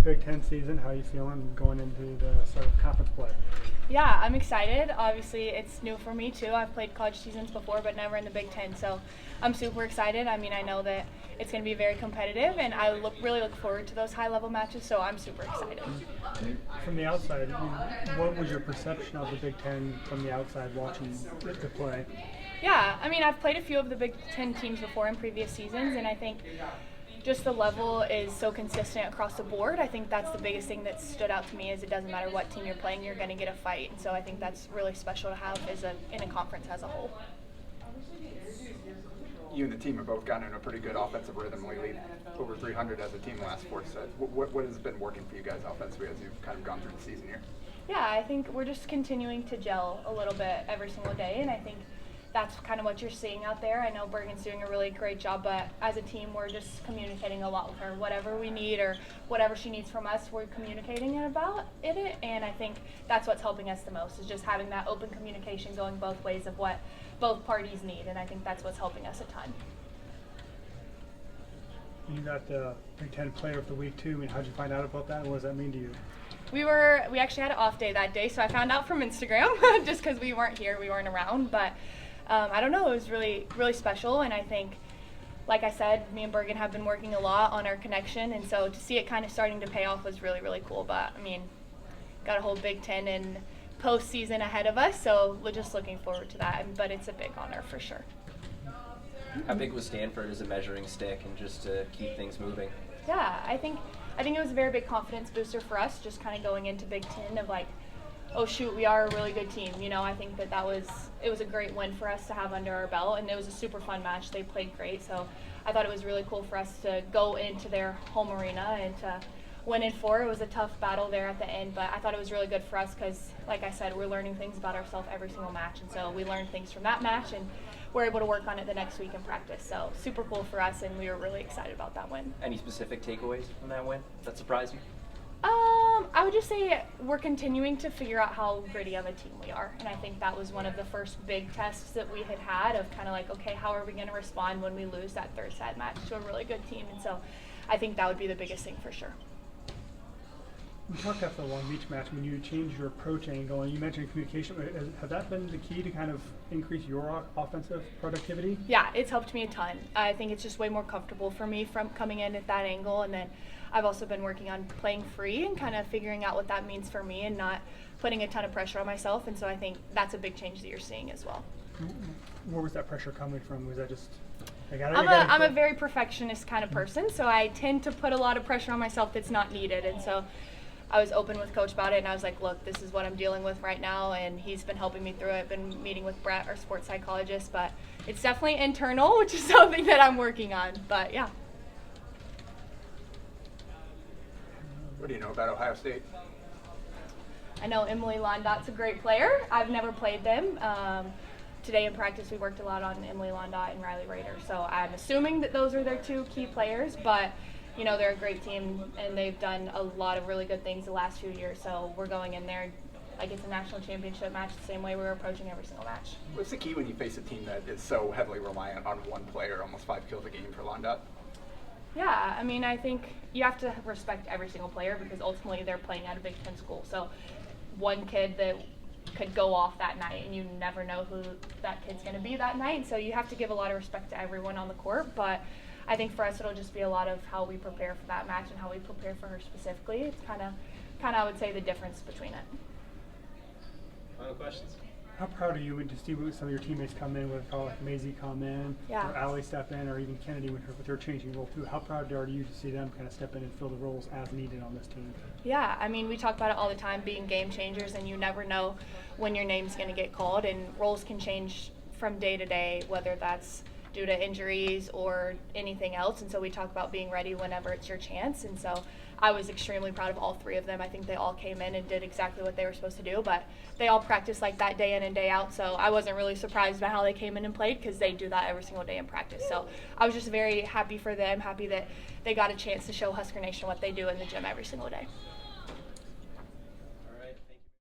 Big Ten season. How are you feeling going into the start of conference play? Yeah, I'm excited. Obviously, it's new for me too. I've played college seasons before, but never in the Big Ten, so I'm super excited. I mean, I know that it's going to be very competitive, and I really look forward to those high-level matches, so I'm super excited. From the outside, what was your perception of the Big Ten from the outside watching it to play? Yeah, I mean, I've played a few of the Big Ten teams before in previous seasons, and I think just the level is so consistent across the board. I think that's the biggest thing that stood out to me is it doesn't matter what team you're playing, you're going to get a fight. And so I think that's really special to have in a conference as a whole. You and the team have both gotten in a pretty good offensive rhythm lately, over 300 as a team last four sets. What has been working for you guys offensively as you've kind of gone through the season here? Yeah, I think we're just continuing to gel a little bit every single day, and I think that's kind of what you're seeing out there. I know Bergen's doing a really great job, but as a team, we're just communicating a lot with her. Whatever we need or whatever she needs from us, we're communicating about it, and I think that's what's helping us the most is just having that open communication going both ways of what both parties need, and I think that's what's helping us a ton. You got the Big Ten Player of the Week too. I mean, how'd you find out about that, and what does that mean to you? We actually had an off day that day, so I found out from Instagram just because we weren't here, we weren't around, but I don't know, it was really, really special, and I think, like I said, me and Bergen have been working a lot on our connection, and so to see it kind of starting to pay off was really, really cool. But, I mean, got a whole Big Ten and postseason ahead of us, so we're just looking forward to that, but it's a big honor for sure. How big was Stanford as a measuring stick and just to keep things moving? Yeah, I think it was a very big confidence booster for us, just kind of going into Big Ten of like, oh shoot, we are a really good team. You know, I think it was a great win for us to have under our belt, and it was a super fun match. They played great, so I thought it was really cool for us to go into their home arena and to win in 4. It was a tough battle there at the end, but I thought it was really good for us because, like I said, we're learning things about ourselves every single match, and so we learned things from that match, and we're able to work on it the next week in practice. So super cool for us, and we were really excited about that win. Any specific takeaways from that win that surprised you? I would just say we're continuing to figure out how gritty of a team we are, and I think that was one of the first big tests that we had of kind of like, okay, how are we going to respond when we lose that third set match to a really good team? And so I think that would be the biggest thing for sure. We talked after the Long Beach match when you changed your approach angle, and you mentioned communication. Has that been the key to kind of increase your offensive productivity? Yeah, it's helped me a ton. I think it's just way more comfortable for me from coming in at that angle, and then I've also been working on playing free and kind of figuring out what that means for me and not putting a ton of pressure on myself, and so I think that's a big change that you're seeing as well. Where was that pressure coming from? Was that just I'm a very perfectionist kind of person, so I tend to put a lot of pressure on myself that's not needed, and so I was open with Coach about it, and I was like, look, this is what I'm dealing with right now, and he's been helping me through it. Been meeting with Brett, our sports psychologist, but it's definitely internal, which is something that I'm working on, but yeah. What do you know about Ohio State? I know Emily Londot's a great player. I've never played them. Today in practice we worked a lot on Emily Londot and Riley Rader, so I'm assuming that those are their two key players, but you know, they're a great team, and they've done a lot of really good things the last few years, so we're going in there like it's a national championship match the same way we're approaching every single match. What's the key when you face a team that is so heavily reliant on one player, almost 5 kills a game for Londot? Yeah, I mean, I think you have to respect every single player because ultimately they're playing at a Big Ten school, so one kid that could go off that night, and you never know who that kid's going to be that night, so you have to give a lot of respect to everyone on the court, but I think for us it'll just be a lot of how we prepare for that match and how we prepare for her specifically. It's kind of I would say the difference between it. Final questions? How proud are you when to see some of your teammates come in, with like Maisie come in, Yeah. or Allie step in, or even Kennedy with her changing role too? How proud are you to see them kind of step in and fill the roles as needed on this team? Yeah, I mean, we talk about it all the time, being game changers, and you never know when your name's going to get called, and roles can change from day to day, whether that's due to injuries or anything else, and so we talk about being ready whenever it's your chance, and so I was extremely proud of all 3 of them. I think they all came in and did exactly what they were supposed to do, but they all practiced like that day in and day out, so I wasn't really surprised by how they came in and played because they do that every single day in practice. So I was just very happy for them, happy that they got a chance to show Husker Nation what they do in the gym every single day.